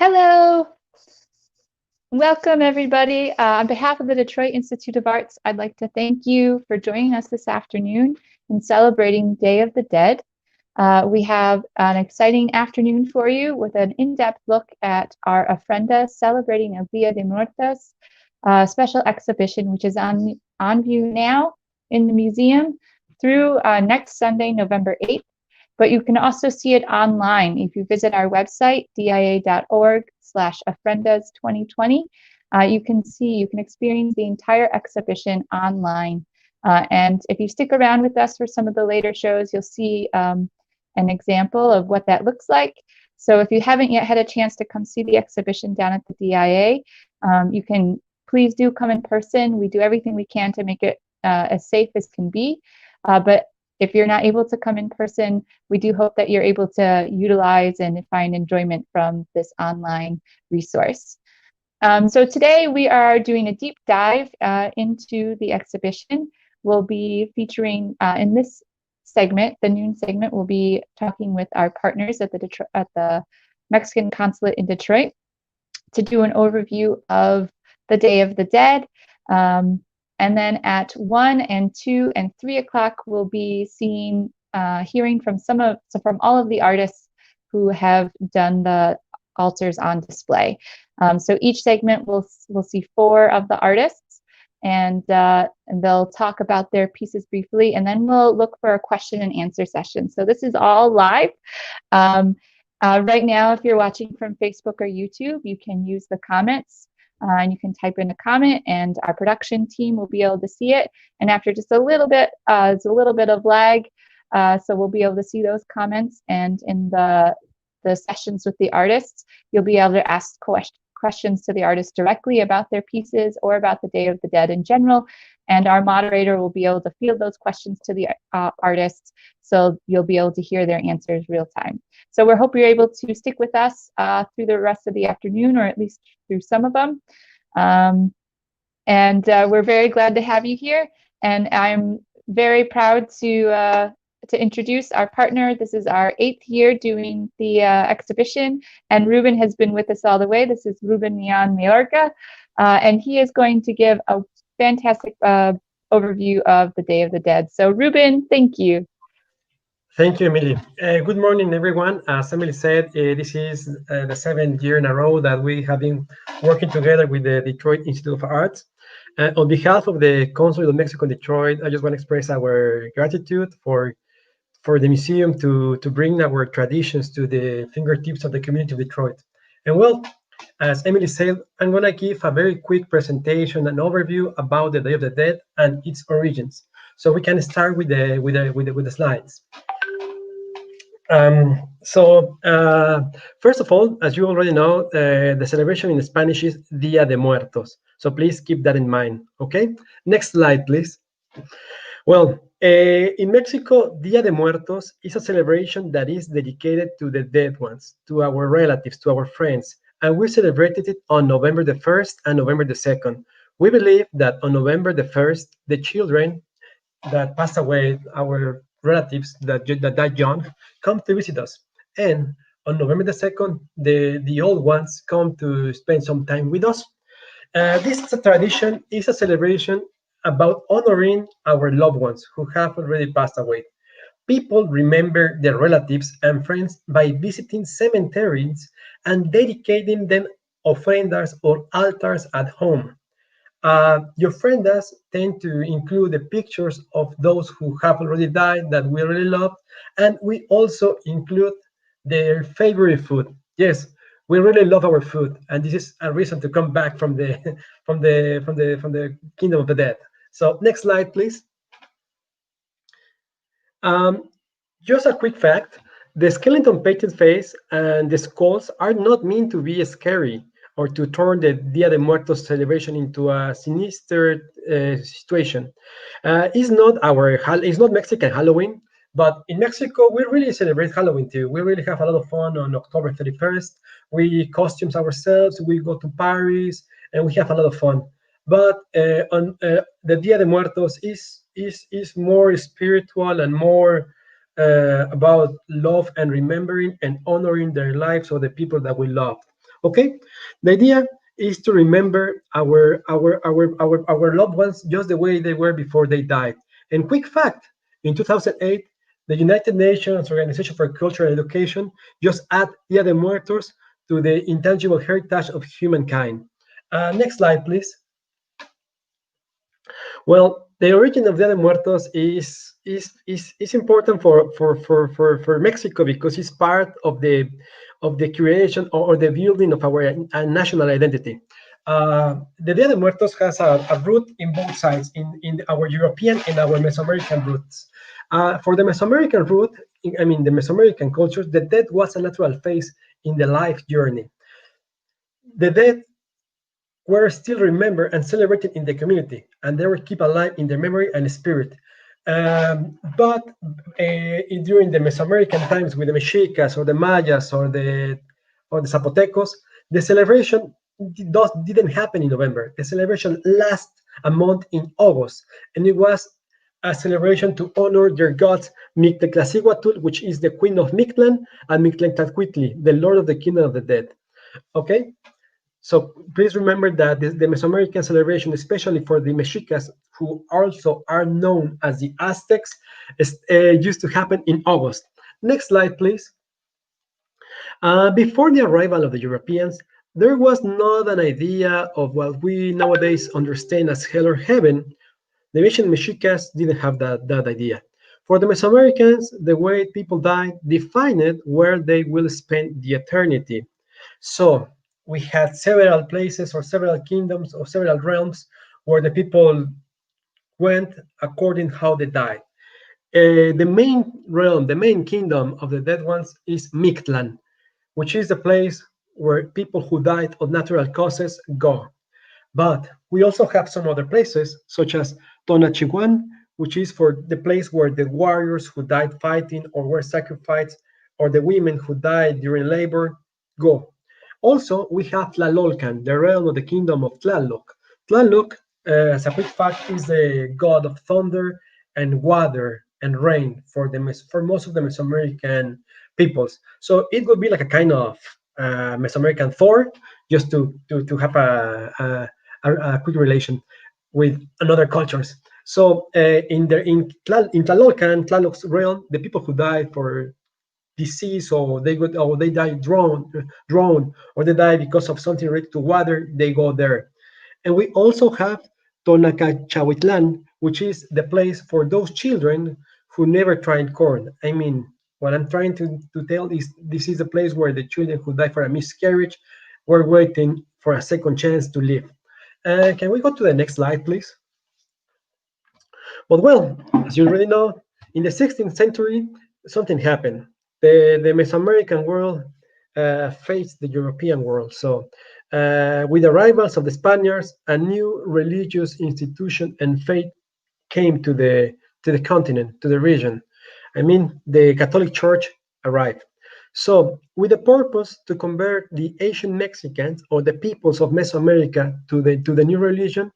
Hello, welcome everybody. On behalf of the Detroit Institute of Arts, I'd like to thank you for joining us this afternoon in celebrating Day of the Dead. We have an exciting afternoon for you with an in-depth look at our Ofrenda celebrating El Dia de Muertos special exhibition, which is on view now in the museum through next Sunday, November 8th. But you can also see it online. If you visit our website, dia.org/ofrendas2020, you can experience the entire exhibition online. And if you stick around with us for some of the later shows, you'll see an example of what that looks like. So if you haven't yet had a chance to come see the exhibition down at the DIA, you can please do come in person. We do everything we can to make it as safe as can be. But if you're not able to come in person, we do hope that you're able to utilize and find enjoyment from this online resource. So today we are doing a deep dive into the exhibition. We'll be featuring in this segment, the noon segment, we'll be talking with our partners at the Mexican Consulate in Detroit to do an overview of the Day of the Dead. And then at 1 and 2 and 3 o'clock, we'll be hearing from all of the artists who have done the altars on display. So each segment we'll see 4 of the artists, and they'll talk about their pieces briefly, and then we'll look for a question and answer session. So this is all live. Right now, if you're watching from Facebook or YouTube, you can use the comments. And you can type in a comment, and our production team will be able to see it. And after just a little bit, it's a little bit of lag, so we'll be able to see those comments. And in the sessions with the artists, you'll be able to ask questions to the artists directly about their pieces or about the Day of the Dead in general. And our moderator will be able to field those questions to the artists, so you'll be able to hear their answers real time. So we hope you're able to stick with us through the rest of the afternoon, or at least through some of them. And we're very glad to have you here. And I'm very proud to introduce our partner. This is our 8th year doing the exhibition, and Ruben has been with us all the way. This is Ruben Mian Mayorga, and he is going to give a fantastic overview of the Day of the Dead. So Ruben, thank you. Thank you, Emily. Good morning, everyone. As Emily said, this is the 7th year in a row that we have been working together with the Detroit Institute of Arts. On behalf of the Consulate of Mexico in Detroit, I just want to express our gratitude for the museum to bring our traditions to the fingertips of the community of Detroit. And well, as Emily said, I'm going to give a very quick presentation, an overview about the Day of the Dead and its origins. So we can start with the slides. First of all, as you already know, the celebration in Spanish is Dia de Muertos. So please keep that in mind, okay? Next slide, please. Well, in Mexico, Dia de Muertos is a celebration that is dedicated to the dead ones, to our relatives, to our friends, and we celebrated it on November the 1st and November the 2nd. We believe that on November the 1st, the children that passed away, our relatives that died young, come to visit us. And on November the 2nd, the old ones come to spend some time with us. This is a tradition, is a celebration about honoring our loved ones who have already passed away. People remember their relatives and friends by visiting cemeteries and dedicating them ofrendas or altars at home. Your ofrendas tend to include the pictures of those who have already died that we really love, and we also include their favorite food. Yes, we really love our food, and this is a reason to come back from the kingdom of the dead. So next slide, please. Just a quick fact: the skeleton painted face and the skulls are not meant to be scary or to turn the Dia de Muertos celebration into a sinister situation. It's not Mexican Halloween, but in Mexico, we really celebrate Halloween too. We really have a lot of fun on October 31st. We costume ourselves, we go to Paris, and we have a lot of fun. But on the Dia de Muertos is more spiritual and more about love and remembering and honoring their lives or the people that we love. Okay, the idea is to remember our loved ones just the way they were before they died. And quick fact: in 2008, the United Nations Organization for Culture and Education just added Dia de Muertos to the intangible heritage of humankind. Next slide, please. Well, the origin of Dia de Muertos is important for Mexico because it's part of the creation or the building of our national identity. The Dia de Muertos has a root in both sides, in our European and our Mesoamerican roots. For the Mesoamerican root, I mean the Mesoamerican culture, the death was a natural phase in the life journey. The death were still remembered and celebrated in the community, and they were kept alive in their memory and spirit. But during the Mesoamerican times with the Mexicas or the Mayas or the Zapotecos, the celebration didn't happen in November. The celebration lasted a month in August, and it was a celebration to honor their gods Mictlantecuhtli, which is the queen of Mictlan, and Mictlantecuhtli, the lord of the kingdom of the dead. Okay, so please remember that the Mesoamerican celebration, especially for the Mexicas, who also are known as the Aztecs, used to happen in August. Next slide, please. Before the arrival of the Europeans, there was not an idea of what we nowadays understand as hell or heaven. The ancient Mexicas didn't have that idea. For the Mesoamericans, the way people die defined where they will spend the eternity. So we had several places or several kingdoms or several realms where the people went according how they died. The main realm, the main kingdom of the dead ones is Mictlan, which is the place where people who died of natural causes go. But we also have some other places, such as Tonachiguan, which is for the place where the warriors who died fighting or were sacrificed, or the women who died during labor, go. Also, we have Tlalolcan, the realm of the kingdom of Tlaloc. Tlaloc, as a quick fact, is the god of thunder and water and rain for most of the Mesoamerican peoples. So it would be like a kind of Mesoamerican Thor, just to have a quick relation with another cultures. So in Tlalolcan, Tlaloc's realm, the people who died for disease or they die drowned or they die because of something related to water, they go there. And we also have Tonacachahuitlan, which is the place for those children who never tried corn. I mean, what I'm trying to tell is this is the place where the children who die for a miscarriage were waiting for a second chance to live. Can we go to the next slide, please? But well, as you already know, in the 16th century, something happened. The Mesoamerican world faced the European world. So, with the arrivals of the Spaniards, a new religious institution and faith came to the continent, to the region. I mean, the Catholic Church arrived. So, with the purpose to convert the Asian Mexicans or the peoples of Mesoamerica to the new religion,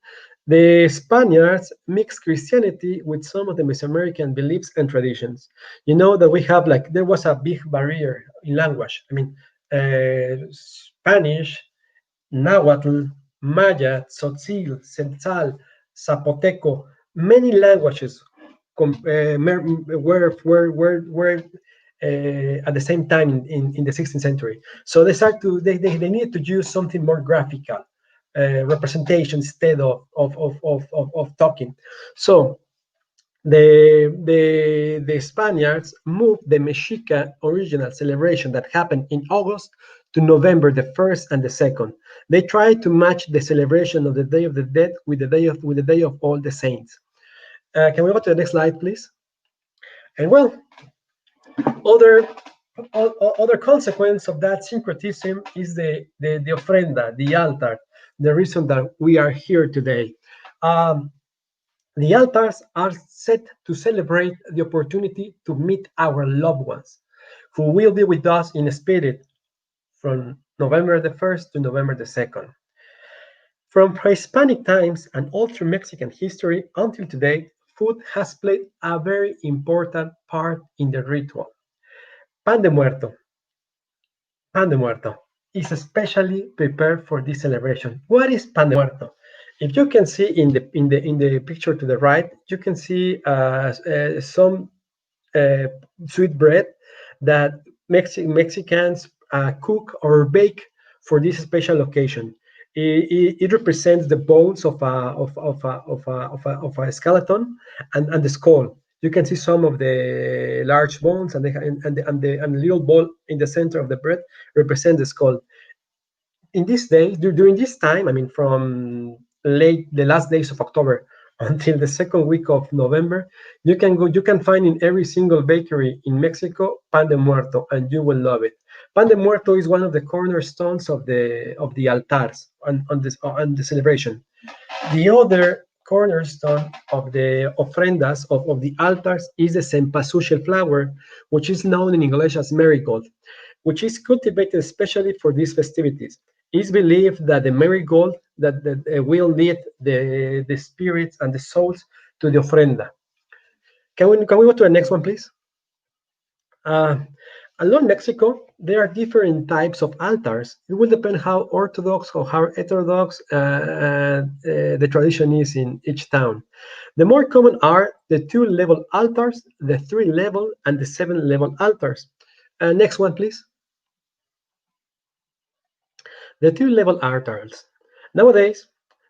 the Spaniards mixed Christianity with some of the Mesoamerican beliefs and traditions. You know that we have like there was a big barrier in language. I mean, Spanish, Nahuatl, Maya, Tzotzil, Tzeltal, Zapoteco, many languages were at the same time in the 16th century. So they needed to use something more graphical representation instead of talking. So the Spaniards moved the Mexica original celebration that happened in August to November the 1st and the 2nd. They tried to match the celebration of the Day of the Dead with the Day of All the Saints. Can we go to the next slide, please? And well, other other consequence of that syncretism is the ofrenda, the altar, the reason that we are here today. Um, the altars are set to celebrate the opportunity to meet our loved ones who will be with us in spirit from November the 1st to November the 2nd. From pre-Hispanic times and all through Mexican history until today, food has played a very important part in the ritual. Pan de muerto, pan de muerto. is especially prepared for this celebration. What is pan de muerto? If you can see in the picture to the right, you can see some uh, sweet bread that Mexicans cook or bake for this special occasion. It represents the bones of a skeleton and the skull. You can see some of the large bones and the little ball in the center of the bread represents the skull. In these days, during this time, I mean, from the last days of October until the second week of November, you can find in every single bakery in Mexico pan de muerto, and you will love it. Pan de muerto is one of the cornerstones of the altars on the celebration. The other cornerstone of the ofrendas of the altars is the cempasúchil flower, which is known in English as marigold, which is cultivated especially for these festivities. It's believed that the marigold that will lead the spirits and the souls to the ofrenda. Can we go to the next one, please? Uh, Along Mexico, there are different types of altars. It will depend how orthodox or how heterodox the tradition is in each town. The more common are the two-level altars, the three-level, and the seven-level altars. Next one, please. The two-level altars. Nowadays,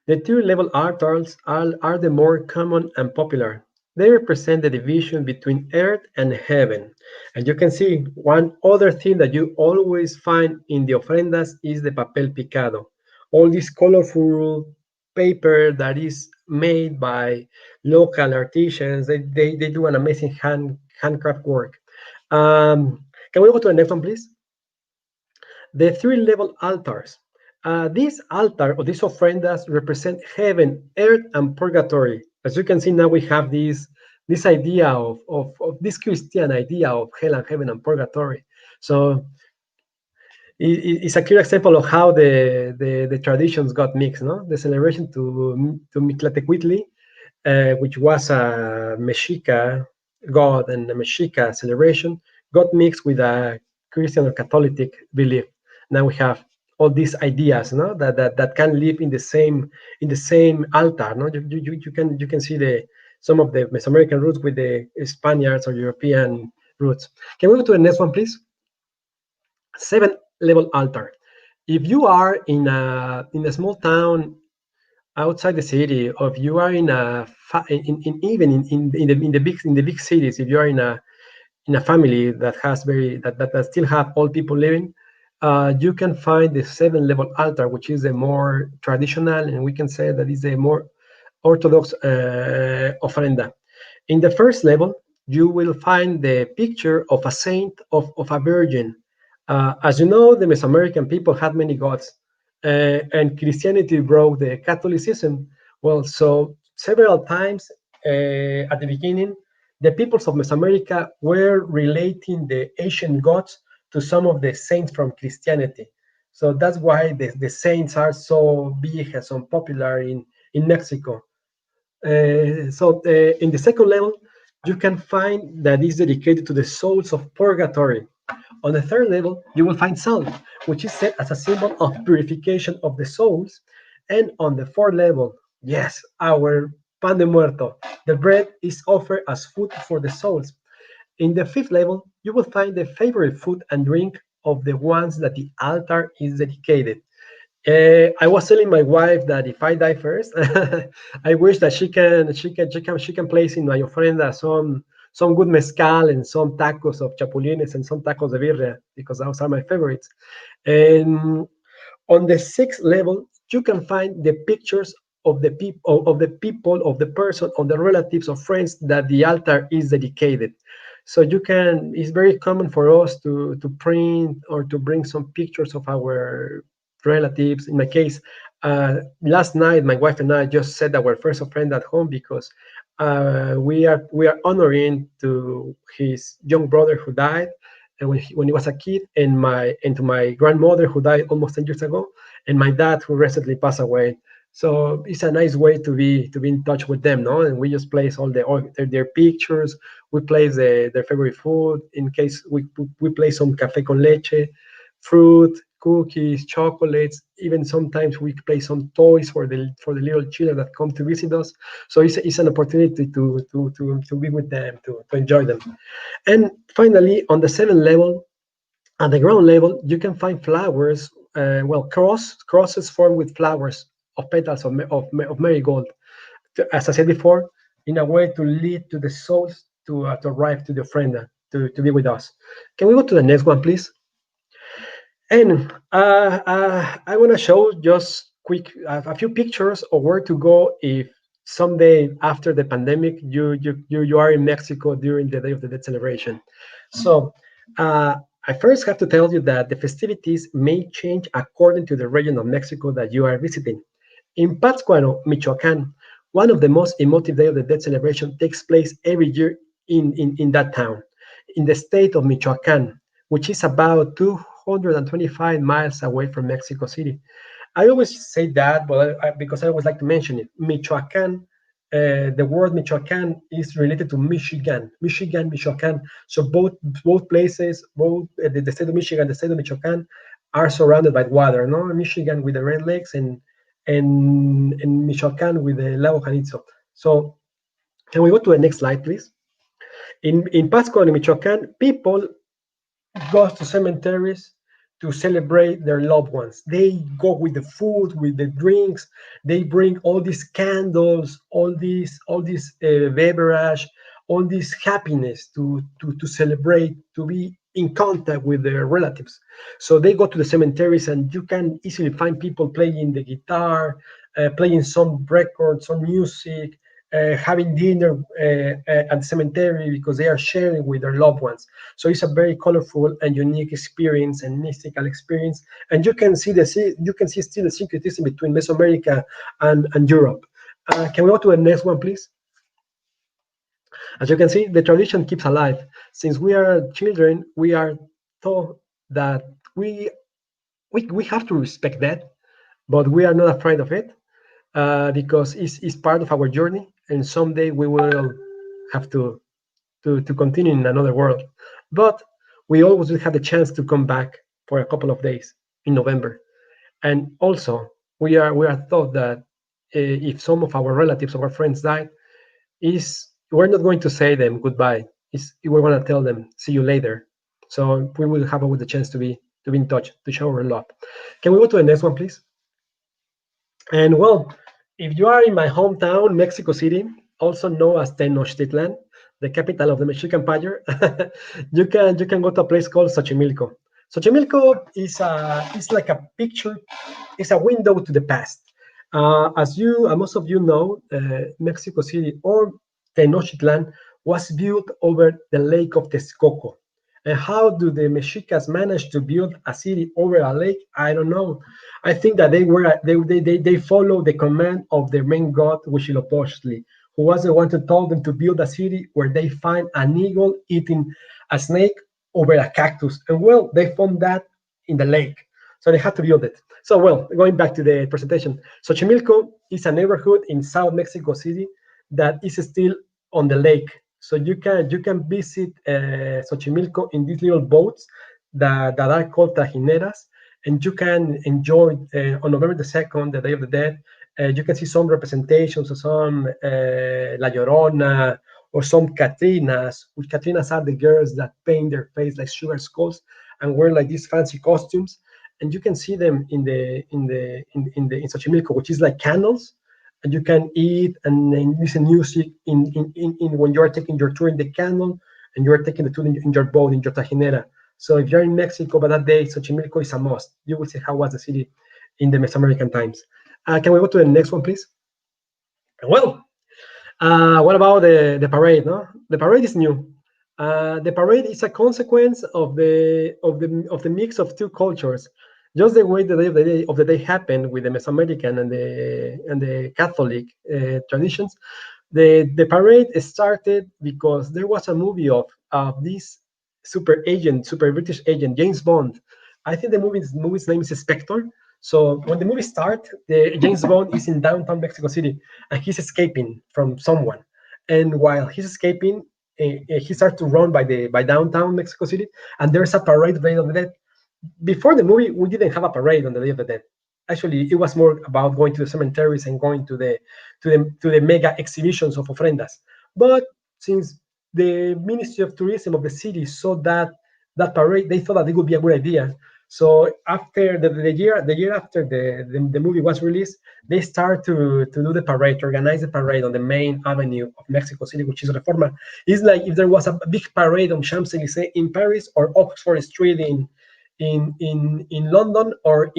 the two-level altars are the more common and popular. They represent the division between earth and heaven. And you can see one other thing that you always find in the ofrendas is the papel picado. All this colorful paper that is made by local artisans. They do an amazing handcraft work. Can we go to the next one, please? The three-level altars. These altar or these ofrendas represent heaven, earth, and purgatory. As you can see now, we have this idea of this Christian idea of hell and heaven and purgatory. So it's a clear example of how the traditions got mixed. No, the celebration to Mictlatecuhtli, which was a Mexica god and a Mexica celebration, got mixed with a Christian or Catholic belief. Now we have all these ideas, no, that can live in the same altar. No, you can see some of the Mesoamerican roots with the Spaniards or European roots. Can we go to the next one, please? Seven-level altar. If you are in a small town outside the city, or if you are even in the big cities, if you are in a family that has that still have old people living, you can find the seven-level altar, which is a more traditional, and we can say that is a more orthodox ofrenda. In the first level, you will find the picture of a saint of a virgin. As you know, the Mesoamerican people had many gods, and Christianity broke the Catholicism. Well, so several times at the beginning, the peoples of Mesoamerica were relating the ancient gods to some of the saints from Christianity. So that's why the saints are so big and so popular in Mexico. In the second level, you can find that is dedicated to the souls of purgatory. On the third level, you will find salt, which is set as a symbol of purification of the souls. And on the fourth level, yes, our pan de muerto, the bread is offered as food for the souls. In the fifth level, you will find the favorite food and drink of the ones that the altar is dedicated. I was telling my wife that if I die first, I wish that she can place in my ofrenda some good mezcal and some tacos of chapulines and some tacos de birria, because those are my favorites. And on the sixth level, you can find the pictures of the person, of the relatives or friends that the altar is dedicated. So it's very common for us to print or to bring some pictures of our relatives. In my case, last night my wife and I just set our first friend at home because we are honoring to his young brother who died and when he was a kid, and to my grandmother who died almost 10 years ago, and my dad who recently passed away. So it's a nice way to be in touch with them, no? And we just place all their pictures. We place their favorite food. In case we place some café con leche, fruit, cookies, chocolates. Even sometimes we play some toys for the little children that come to visit us. So it's an opportunity to be with them, to enjoy them. And finally, on the seventh level, at the ground level, you can find flowers, crosses formed with flowers of petals of marigold, as I said before, in a way to lead to the souls to arrive to the ofrenda, to be with us. Can we go to the next one, please? And I want to show just quick a few pictures of where to go if someday after the pandemic you are in Mexico during the Day of the Dead celebration. So uh, I first have to tell you that the festivities may change according to the region of Mexico that you are visiting. In Pátzcuaro, Michoacán, one of the most emotive Day of the Dead celebration takes place every year in that town, in the state of Michoacán, which is about 225 miles away from Mexico City. I always say that, but because I always like to mention it. Michoacán, the word Michoacán is related to Michigan, Michoacán. So both places, both the state of Michigan, the state of Michoacán, are surrounded by water. No, Michigan with the Red Lakes and Michoacán with the Lago Janitzio. So can we go to the next slide, please? In Pátzcuaro, Michoacán, people go to cemeteries to celebrate their loved ones. They go with the food, with the drinks. They bring all these candles, all this beverage, all this happiness to celebrate, to be in contact with their relatives. So they go to the cemeteries, and you can easily find people playing the guitar, playing some records, some music, having dinner at the cemetery because they are sharing with their loved ones. So it's a very colorful and unique experience and mystical experience. And you can see still the syncretism between Mesoamerica and Europe. Can we go to the next one, please? As you can see, the tradition keeps alive. Since we are children, we are taught that we have to respect that, but we are not afraid of it because it's part of our journey, and someday we will have to continue in another world. But we always will have the chance to come back for a couple of days in November. And also, we are taught that if some of our relatives or our friends died, is we're not going to say them goodbye. We're going to tell them see you later. So we will have always the chance to be in touch, to show our love. Can we go to the next one, please? And well, if you are in my hometown, Mexico City, also known as Tenochtitlan, the capital of the Mexican Empire, you can go to a place called Xochimilco. Xochimilco is like a picture, it's a window to the past. As most of you know, Mexico City or Tenochtitlan was built over the Lake of Texcoco. And how do the Mexicas manage to build a city over a lake? I don't know. I think that they follow the command of their main god Huitzilopochtli, who was the one who told them to build a city where they find an eagle eating a snake over a cactus. And well, they found that in the lake. So they had to build it. So well, going back to the presentation, Xochimilco is a neighborhood in South Mexico City that is still on the lake. So you can visit Xochimilco in these little boats that are called trajineras, and you can enjoy on November the 2nd, the Day of the Dead. You can see some representations of some La Llorona or some Catrinas, which Catrinas are the girls that paint their face like sugar skulls and wear like these fancy costumes. And you can see them in Xochimilco, which is like candles, and you can eat and listen music in when you are taking your tour in the candle and you are taking the tour in your boat in your tajinera. So if you're in Mexico by that day, Xochimilco is a must. You will see how was the city in the Mesoamerican times. Can we go to the next one, please? Well, what about the parade? No, the parade is new. The parade is a consequence of the mix of two cultures. Just the way the day happened with the Mesoamerican and the Catholic traditions, the parade started because there was a movie of this super British agent, James Bond. I think the movie's name is Spectre. So when the movie starts, the James Bond is in downtown Mexico City and he's escaping from someone. And while he's escaping, he starts to run by downtown Mexico City, and there's a parade of the Day of the Dead. before the movie, we didn't have a parade on the Day of the Dead. Actually, it was more about going to the cemeteries and going to the mega exhibitions of ofrendas. But since the Ministry of Tourism of the city saw that parade, they thought that it would be a good idea. So after the year after the movie was released, they start to do the parade, to organize the parade on the main avenue of Mexico City, which is Reforma. It's like if there was a big parade on Champs Elysees in Paris or Oxford Street in London or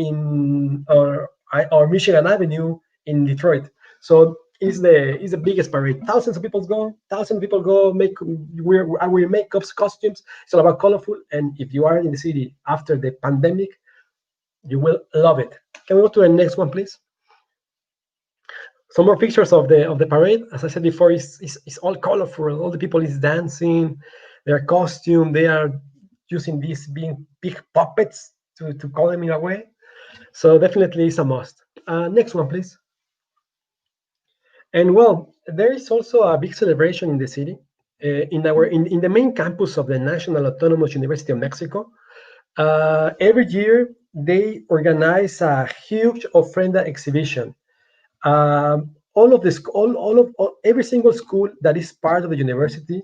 Michigan Avenue in Detroit. So it's the biggest parade. Thousands of people go wear makeups, costumes. It's all about colorful. And if you are in the city after the pandemic, you will love it. Can we go to the next one, please? Some more pictures of the parade. As I said before, it's all colorful. All the people is dancing, their costume. They are using these being big puppets to call them in a way. So definitely it's a must. Next one, please. And well, there is also a big celebration in the city. In the main campus of the National Autonomous University of Mexico, every year they organize a huge ofrenda exhibition. Every single school that is part of the university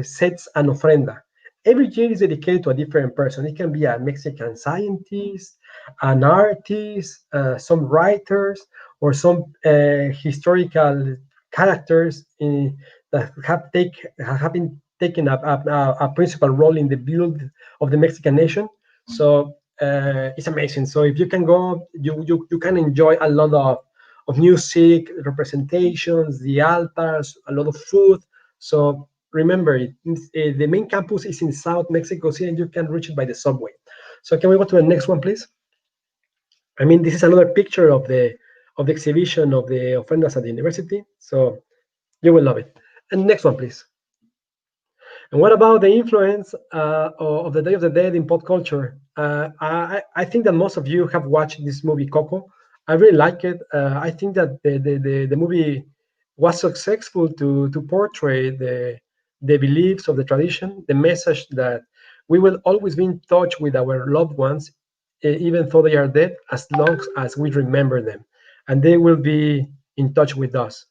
sets an ofrenda. Every year is dedicated to a different person. It can be a Mexican scientist, an artist, some writers, or some historical characters that have been taken a principal role in the build of the Mexican nation. So it's amazing. So if you can go, you can enjoy a lot of music, representations, the altars, a lot of food. So remember, the main campus is in South Mexico City, and you can reach it by the subway. So can we go to the next one, please? I mean, this is another picture of the exhibition of the ofrendas at the university. So you will love it. And next one, please. And what about the influence of the Day of the Dead in pop culture? I think that most of you have watched this movie Coco. I really like it. I think that the movie was successful to portray the beliefs of the tradition, the message that we will always be in touch with our loved ones, even though they are dead, as long as we remember them, and they will be in touch with us.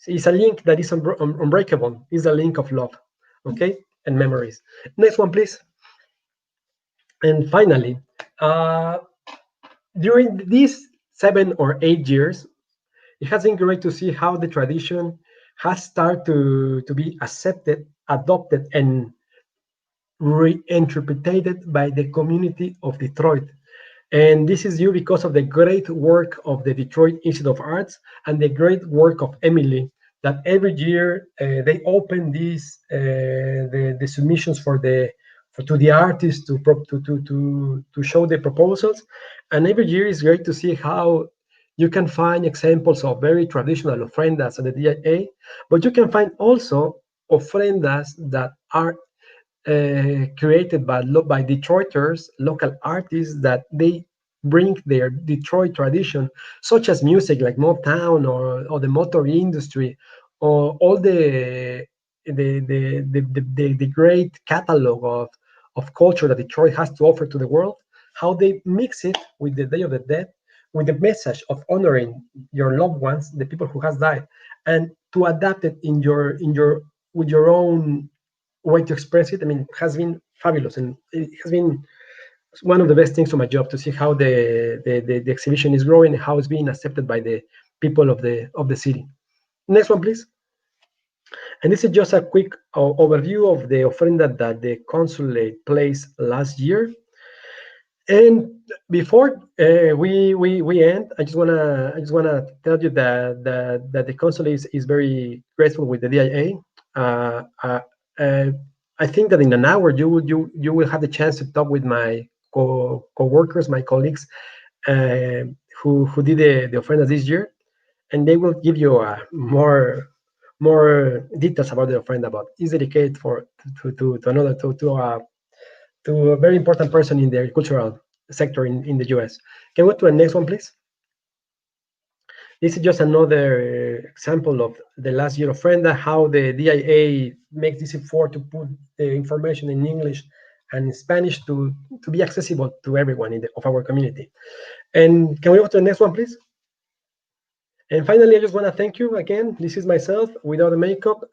It's a link that is unbreakable. It's a link of love, okay, and memories. Next one, please. And finally, uh, during these 7 or 8 years, it has been great to see how the tradition has started to be accepted, adopted, and reinterpreted by the community of Detroit. And this is due because of the great work of the Detroit Institute of Arts and the great work of Emily, that every year they open these the submissions to the artists to show the proposals. And every year is great to see how you can find examples of very traditional ofrendas at the DIA, but you can find also ofrendas that are created by Detroiters, local artists, that they bring their Detroit tradition, such as music like Motown or the motor industry, or all the great catalog of culture that Detroit has to offer to the world, how they mix it with the Day of the Dead, with the message of honoring your loved ones, the people who has died, and to adapt it in your with your own way to express it. I mean, has been fabulous, and it has been one of the best things of my job to see how the exhibition is growing, how it's being accepted by the people of the city. Next one, please. And this is just a quick overview of the ofrenda that the consulate placed last year. And before we end, I just wanna tell you that the consulate is very grateful with the DIA. Uh, I think that in an hour you will have the chance to talk with my co-workers, my colleagues, uh, who did the ofrendas this year, and they will give you more details about the ofrenda. But it's dedicated to a very important person in the agricultural sector in the US. Can we go to the next one, please? This is just another example of the last year of Ofrenda, how the DIA makes this effort to put the information in English and Spanish to be accessible to everyone of our community. And can we go to the next one, please? And finally, I just want to thank you again. This is myself without the makeup.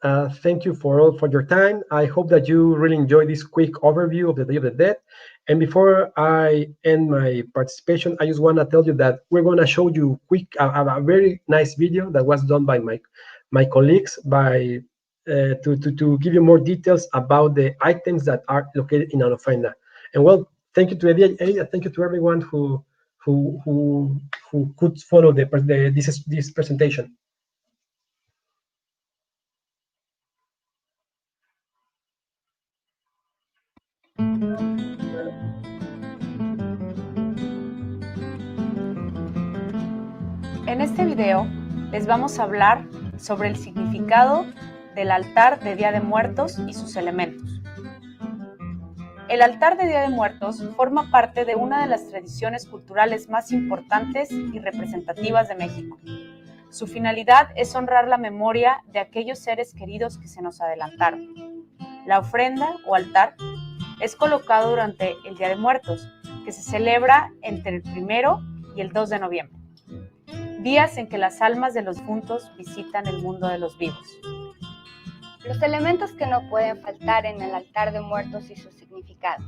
Thank you for your time. I hope that you really enjoyed this quick overview of the Day of the Dead. And before I end my participation, I just want to tell you that we're going to show you a very nice video that was done by my colleagues to give you more details about the items that are located in an ofrenda. And well, thank you to Edia, thank you to everyone who could follow this presentation. En este video les vamos a hablar sobre el significado del altar de Día de Muertos y sus elementos. El altar de Día de Muertos forma parte de una de las tradiciones culturales más importantes y representativas de México. Su finalidad es honrar la memoria de aquellos seres queridos que se nos adelantaron. La ofrenda o altar es colocado durante el Día de Muertos, que se celebra entre el 1 y el 2 de noviembre, días en que las almas de los difuntos visitan el mundo de los vivos. Los elementos que no pueden faltar en el altar de muertos y su significado.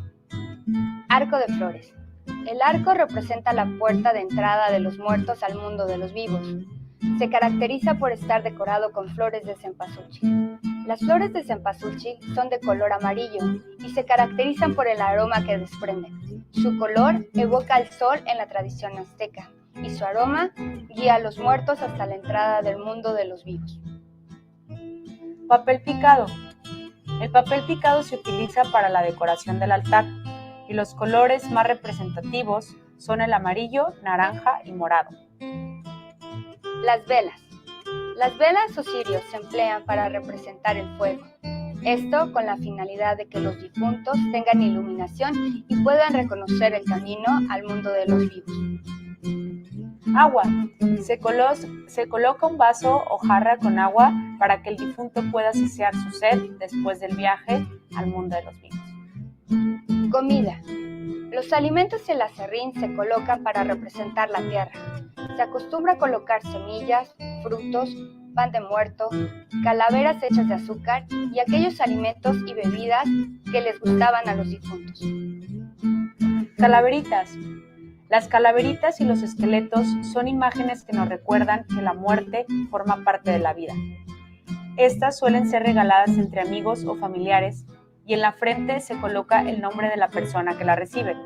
Arco de flores. El arco representa la puerta de entrada de los muertos al mundo de los vivos. Se caracteriza por estar decorado con flores de cempasúchil. Las flores de cempasúchil son de color amarillo y se caracterizan por el aroma que desprenden. Su color evoca al sol en la tradición azteca y su aroma guía a los muertos hasta la entrada del mundo de los vivos. Papel picado. El papel picado se utiliza para la decoración del altar y los colores más representativos son el amarillo, naranja y morado. Las velas. Las velas o cirios se emplean para representar el fuego. Esto con la finalidad de que los difuntos tengan iluminación y puedan reconocer el camino al mundo de los vivos. Agua. Se coloca un vaso o jarra con agua para que el difunto pueda saciar su sed después del viaje al mundo de los vivos. Comida. Los alimentos y el aserrín se colocan para representar la tierra. Se acostumbra a colocar semillas, frutos, pan de muerto, calaveras hechas de azúcar y aquellos alimentos y bebidas que les gustaban a los difuntos. Calaveritas. Las calaveritas y los esqueletos son imágenes que nos recuerdan que la muerte forma parte de la vida. Estas suelen ser regaladas entre amigos o familiares y en la frente se coloca el nombre de la persona que la recibe.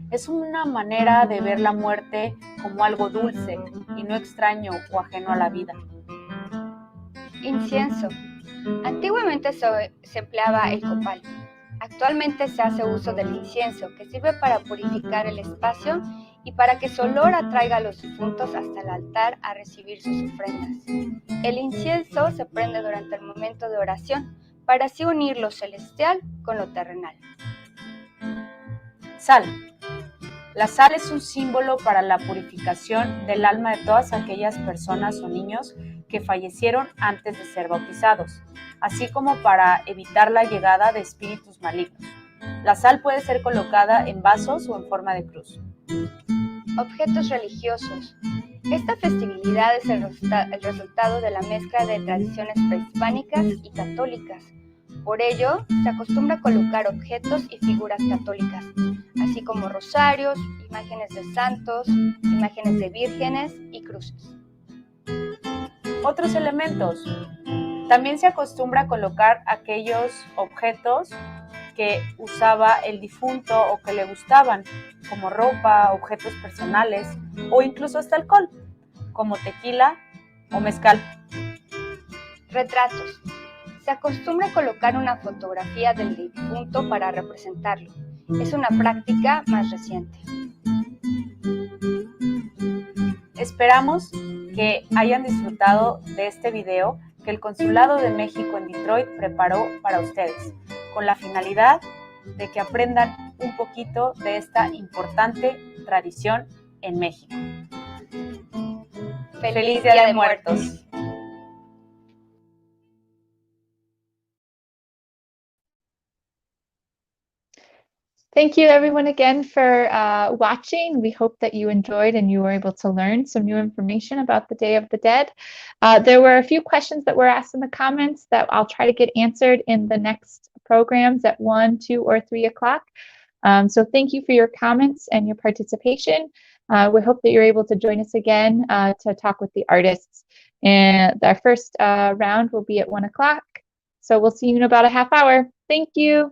Es una manera de ver la muerte como algo dulce y no extraño o ajeno a la vida. Incienso. Antiguamente se empleaba el copal. Actualmente se hace uso del incienso, que sirve para purificar el espacio y para que su olor atraiga a los difuntos hasta el altar a recibir sus ofrendas. El incienso se prende durante el momento de oración, para así unir lo celestial con lo terrenal. Sal. La sal es un símbolo para la purificación del alma de todas aquellas personas o niños que fallecieron antes de ser bautizados, así como para evitar la llegada de espíritus malignos. La sal puede ser colocada en vasos o en forma de cruz. Objetos religiosos. Esta festividad es el resultado de la mezcla de tradiciones prehispánicas y católicas. Por ello, se acostumbra a colocar objetos y figuras católicas, así como rosarios, imágenes de santos, imágenes de vírgenes y cruces. Otros elementos. También se acostumbra a colocar aquellos objetos que usaba el difunto o que le gustaban, como ropa, objetos personales o incluso hasta alcohol, como tequila o mezcal. Retratos. Se acostumbra a colocar una fotografía del difunto para representarlo. Es una práctica más reciente. Esperamos que hayan disfrutado de este video que el Consulado de México en Detroit preparó para ustedes, con la finalidad de que aprendan un poquito de esta importante tradición en México. ¡Feliz Día de Muertos! Thank you everyone again for watching. We hope that you enjoyed and you were able to learn some new information about the Day of the Dead. There were a few questions that were asked in the comments that I'll try to get answered in the next programs at 1, 2, or 3 o'clock. So thank you for your comments and your participation. We hope that you're able to join us again to talk with the artists. And our first round will be at 1 o'clock. So we'll see you in about a half hour. Thank you.